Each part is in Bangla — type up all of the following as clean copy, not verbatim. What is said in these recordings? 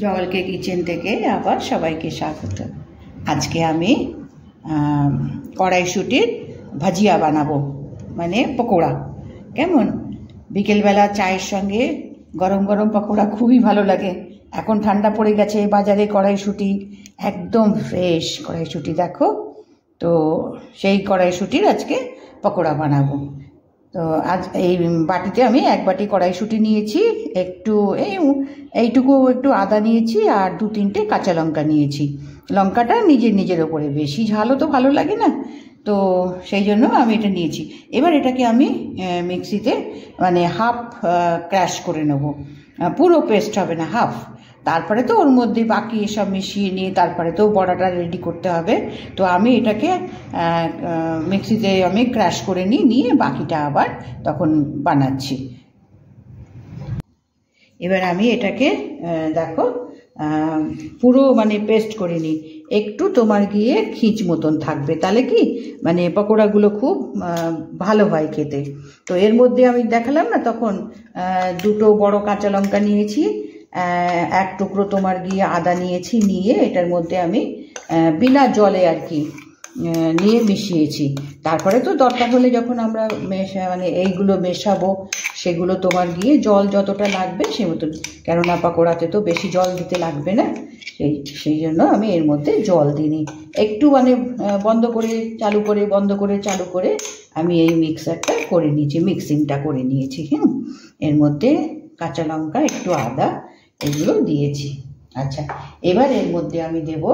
জলকে কিচেন থেকে আবার সবাইকে স্বাগত। আজকে আমি কড়াইশুঁটির ভাজিয়া বানাবো, মানে পকোড়া। কেমন? বিকেলবেলা চায়ের সঙ্গে গরম গরম পকোড়া খুবই ভালো লাগে। এখন ঠান্ডা পড়ে গেছে, বাজারে কড়াইশুঁটি একদম ফ্রেশ কড়াইশুঁটি দেখো। তো সেই কড়াইশুঁটির আজকে পকোড়া বানাবো। তো আজ এই বাটিতে আমি এক বাটি কড়াইশুঁটি নিয়েছি, একটু এইটুকু একটু আদা নিয়েছি, আর 2-3টে কাঁচা লঙ্কা নিয়েছি। লঙ্কাটা নিজের ওপরে, বেশি ঝালও তো ভালো লাগে না, তো সেই জন্য আমি এটা নিয়েছি। এবার এটাকে আমি মিক্সিতে মানে হাফ ক্র্যাশ করে নেব, পুরো পেস্ট হবে না, হাফ। তারপরে তো ওর মধ্যে বাকি এসব মিশিয়ে নিয়ে তারপরে তো বড়াটা রেডি করতে হবে। তো আমি এটাকে মিক্সিতে আমি ক্র্যাশ করে নিয়ে বাকিটা আবার তখন বানাচ্ছি। এবার আমি এটাকে দেখো পুরো মানে পেস্ট করে নিই। একটু তোমার গিয়ে খিঁচ মতন থাকবে, তাহলে কি মানে পকোড়াগুলো খুব ভালো হয় খেতে। তো এর মধ্যে আমি দেখালাম না তখন, 2টো বড় কাঁচা লঙ্কা নিয়েছি, 1 টুকরো তোমার গিয়ে আদা নিয়েছি, নিয়ে এটার মধ্যে আমি বিনা জলে আর কি নিয়ে মিশিয়েছি। তারপরে তো দরকার হলে যখন আমরা মানে এইগুলো মেশাবো, সেগুলো তোমার গিয়ে জল যতটা লাগবে সে মতন, কেননা পকোড়াতে তো বেশি জল দিতে লাগবে না, সেই জন্য আমি এর মধ্যে জল দিইনি। একটু মানে বন্ধ করে চালু করে, বন্ধ করে চালু করে আমি এই মিক্সারটা করে নিয়েছি, মিক্সিংটা করে নিয়েছি। এর মধ্যে কাঁচা লঙ্কা, একটু আদা, এগুলো দিয়েছি। আচ্ছা, এবার এর মধ্যে আমি দেব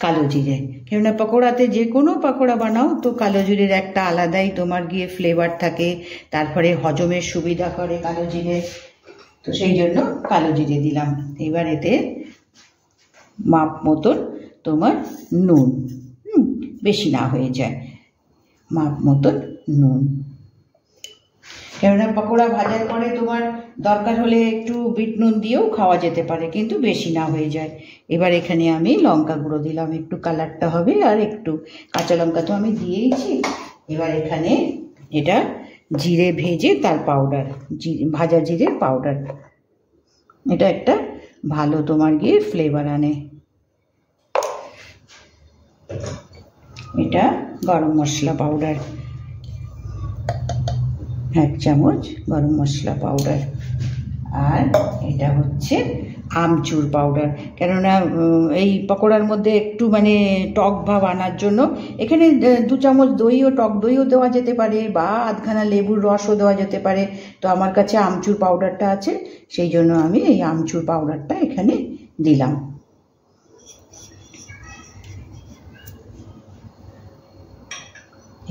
কালো জিরে, কেননা পকোড়াতে যে কোনো পকোড়া বানাও তো কালো জিরের একটা আলাদাই তোমার গিয়ে ফ্লেভার থাকে, তারপরে হজমের সুবিধা করে কালো জিরে, তো সেই জন্য কালো জিরে দিলাম। এবার এতে মাপ মতন তোমার নুন, বেশি না হয়ে যায়, মাপ মতন নুন। কেননা পকোড়া ভাজার পরে তোমার দরকার হলে একটু বিট নুন দিয়েও খাওয়া যেতে পারে, কিন্তু বেশি না হয়ে যায়। এবার এখানে আমি লঙ্কা গুঁড়ো দিলাম, একটু কালারটা হবে, আর একটু কাঁচা লঙ্কা তো আমি দিয়েইছি। এবার এখানে এটা জিরে ভেজে তার পাউডার, ভাজা জিরের পাউডার, এটা একটা ভালো তোমার গিয়ে ফ্লেভার আনে। এটা গরম মশলা পাউডার, 1 চামচ গরম মশলা পাউডার, আর এটা হচ্ছে আমচুর পাউডার। কেননা এই পকোড়ার মধ্যে একটু মানে টক ভাব আনার জন্য এখানে 2 চামচ দইও, টক দইও দেওয়া যেতে পারে, বা আধখানা লেবুর রসও দেওয়া যেতে পারে। তো আমার কাছে আমচুর পাউডারটা আছে, সেই জন্য আমি এই আমচুর পাউডারটা এখানে দিলাম।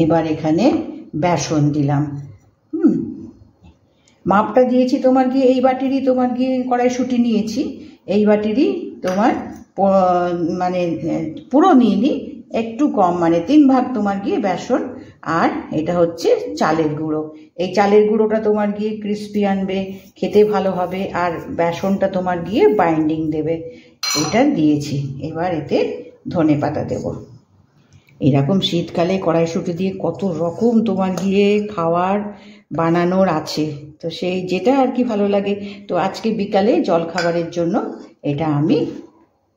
এবার এখানে বেসন দিলাম, মাপটা দিয়েছি তোমার গিয়ে এই বাটিরই, তোমার গিয়ে কড়াইশুঁটি নিয়েছি এই বাটিরই তোমার মানে পুরো নিইনি, একটু কম, মানে 3 ভাগ তোমার গিয়ে বেসন, আর এটা হচ্ছে চালের গুঁড়ো। এই চালের গুঁড়োটা তোমার গিয়ে ক্রিস্পি আনবে, খেতে ভালো হবে, আর বেসনটা তোমার গিয়ে বাইন্ডিং দেবে, এটা দিয়েছি। এবার এতে ধনে পাতা দেবো। এরকম শীতকালে কড়াইশুঁটি দিয়ে কত রকম তোমার গিয়ে খাওয়ার বানানোর আছে, তো সেই যেটা আর কি ভালো লাগে। তো আজকে বিকালে জলখাবারের জন্য এটা আমি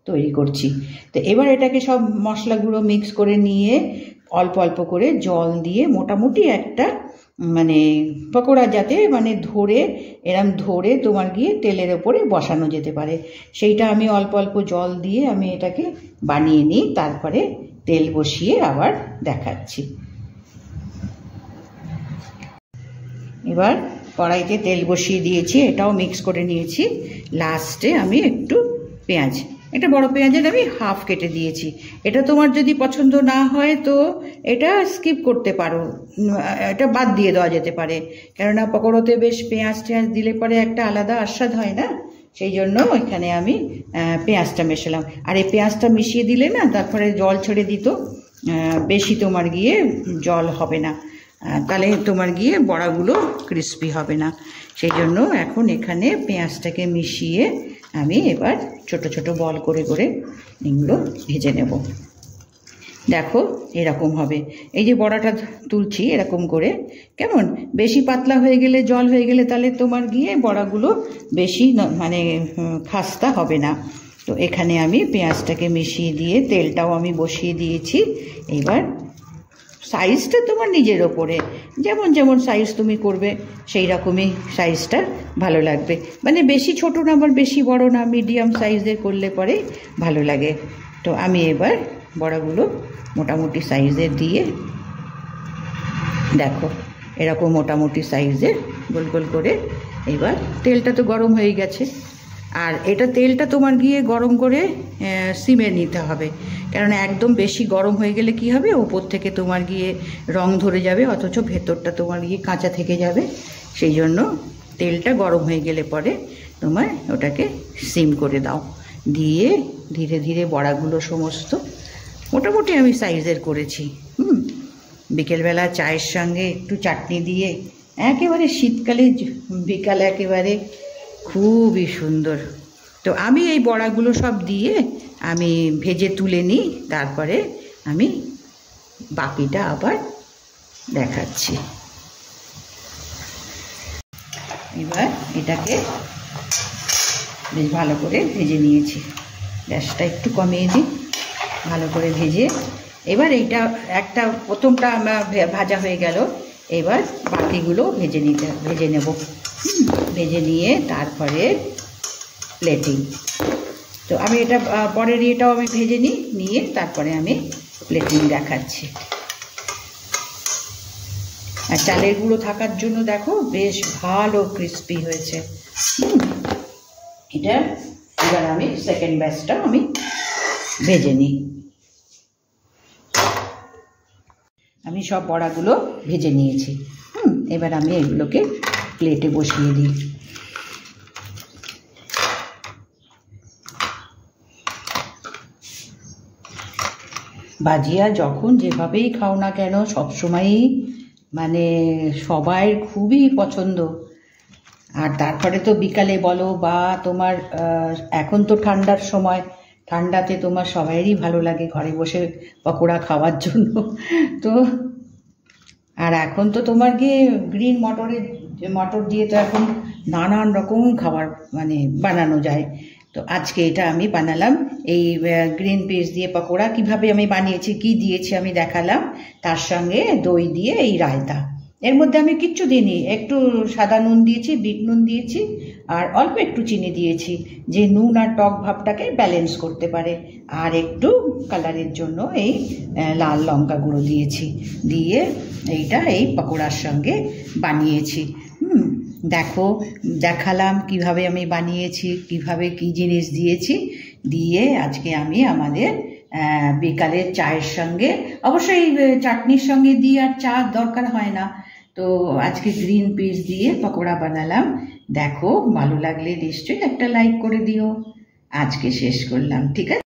তৈরি করছি। তো এবার এটাকে সব মশলাগুলো মিক্স করে নিয়ে অল্প অল্প করে জল দিয়ে মোটামুটি একটা মানে পকোড়া যাতে মানে ধরে এরম ধরে তোমার গিয়ে তেলের ওপরে বসানো যেতে পারে, সেইটা আমি অল্প অল্প জল দিয়ে আমি এটাকে বানিয়ে নিই। তারপরে তেল বসিয়ে আবার দেখাচ্ছি। এবার কড়াইতে তেল বসিয়ে দিয়েছি, এটাও মিক্স করে নিয়েছি। লাস্টে আমি একটু পেঁয়াজ, একটা বড় পেঁয়াজের আমি হাফ কেটে দিয়েছি। এটা তোমার যদি পছন্দ না হয় তো এটা স্কিপ করতে পারো, এটা বাদ দিয়ে দেওয়া যেতে পারে, কেননা পকোড়াতে বেশ পেঁয়াজ টেঁয়াজ দিলে পরে একটা আলাদা আস্বাদ হয় না, সেই জন্য এখানে আমি পেঁয়াজটা মেশালাম। আর এই পেঁয়াজটা মিশিয়ে দিলে না তারপরে জল ছেড়ে দিত, বেশি তোমার গিয়ে জল হবে না, তাহলে তোমার গিয়ে বড়াগুলো ক্রিস্পি হবে না। সেই জন্য এখন এখানে পেঁয়াজটাকে মিশিয়ে আমি এবার ছোট ছোট বল করে করে এগুলো ভেজে নেব। দেখো এরকম হবে। এই যে বড়াটা তুলছি এরকম করে, কেমন বেশি পাতলা হয়ে গেলে, জল হয়ে গেলে তাহলে তোমার গিয়ে বড়াগুলো বেশি মানে খাস্তা হবে না। তো এখানে আমি পেঁয়াজটাকে মিশিয়ে দিয়ে তেলটাও আমি বসিয়ে দিয়েছি। এবার সাইজটা তোমার নিজের ওপরে, যেমন যেমন সাইজ তুমি করবে সেই রকমই সাইজটা ভালো লাগবে। মানে বেশি ছোট না আবার বেশি বড় না, মিডিয়াম সাইজের করলে পরে ভালো লাগে। তো আমি এবার বড়াগুলো মোটামুটি সাইজের দিয়ে, দেখো এরকম মোটামুটি সাইজের গোল গোল করে। এবার তেলটা তো গরম হয়ে গেছে, আর এটা তেলটা তোমার গিয়ে গরম করে সিমে নিতে হবে, কারণ একদম বেশি গরম হয়ে গেলে কি হবে, ওপর থেকে তোমার গিয়ে রং ধরে যাবে, অথচ ভেতরটা তোমার গিয়ে কাঁচা থেকে যাবে। সেই জন্য তেলটা গরম হয়ে গেলে পরে তোমার ওটাকে সিম করে দাও, দিয়ে ধীরে ধীরে বড়াগুলো সমস্ত মোটামুটি আমি সাইজের করেছি। বিকেলবেলা চায়ের সঙ্গে একটু চাটনি দিয়ে একেবারে শীতকালে বিকাল একেবারে খুবই সুন্দর। তো আমি এই বড়াগুলো সব দিয়ে আমি ভেজে তুলে নিই, তারপরে আমি বাকিটা আবার দেখাচ্ছি। এবার এটাকে বেশ ভালো করে ভেজে নিয়েছি, গ্যাসটা একটু কমিয়ে দিই, ভালো করে ভেজে এবার এইটা একটা প্রথমটা আমার ভাজা হয়ে গেল। এবার বাকিগুলো ভেজে নেব। ভেজে নিয়ে তারপরে প্লেটিং। তো আমি এটা পরের এটাও আমি ভেজে নিয়ে তারপরে আমি প্লেটিং দেখাচ্ছি। আর চালের গুঁড়ো থাকার জন্য দেখো বেশ ভালো ক্রিস্পি হয়েছে। এটা এবার আমি সেকেন্ড ব্যাচটা আমি ভেজে নিই। আমি সব বড়াগুলো ভেজে নিয়েছি। এবার আমি এগুলোকে প্লেটে বসিয়ে দিই। ভাজিয়া যখন যেভাবেই খাও না কেন সবসময়ই মানে সবাই খুবই পছন্দ। আর তারপরে তো বিকালে বলো বা তোমার এখন তো ঠান্ডার সময়, ঠান্ডাতে তোমার সবাইয়েরই ভালো লাগে ঘরে বসে পকোড়া খাওয়ার জন্য। তো আর এখন তো তোমার গিয়ে গ্রিন মটর দিয়ে তো এখন নানান রকম খাবার মানে বানানো যায়। তো আজকে এটা আমি বানালাম, এই গ্রিন পিস দিয়ে পকোড়া। কিভাবে আমি বানিয়েছি, কি দিয়েছি আমি দেখালাম, তার সঙ্গে দই দিয়ে এই রায়তা। এর মধ্যে আমি কিচ্ছু দিইনি, একটু সাদা নুন দিয়েছি, বিট নুন দিয়েছি, আর অল্প একটু চিনি দিয়েছি, যে নুন আর টক ভাবটাকে ব্যালেন্স করতে পারে। আর একটু কালারের জন্য এই লাল লঙ্কা গুঁড়ো দিয়েছি, দিয়ে এইটা এই পকোড়ার সঙ্গে বানিয়েছি। দেখো দেখালাম কিভাবে আমি বানিয়েছি, কিভাবে কি জিনিস দিয়েছি, দিয়ে আজকে আমি আমাদের বিকালের চায়ের সঙ্গে, অবশ্যই চাটনির সঙ্গে দিয়ে আর চা দরকার হয় না, তো আজকে গ্রিন পিস দিয়ে পকোড়া বানালাম। দেখো ভালো লাগলে নিশ্চয়ই একটা লাইক করে দিও। আজকে শেষ করলাম, ঠিক আছে।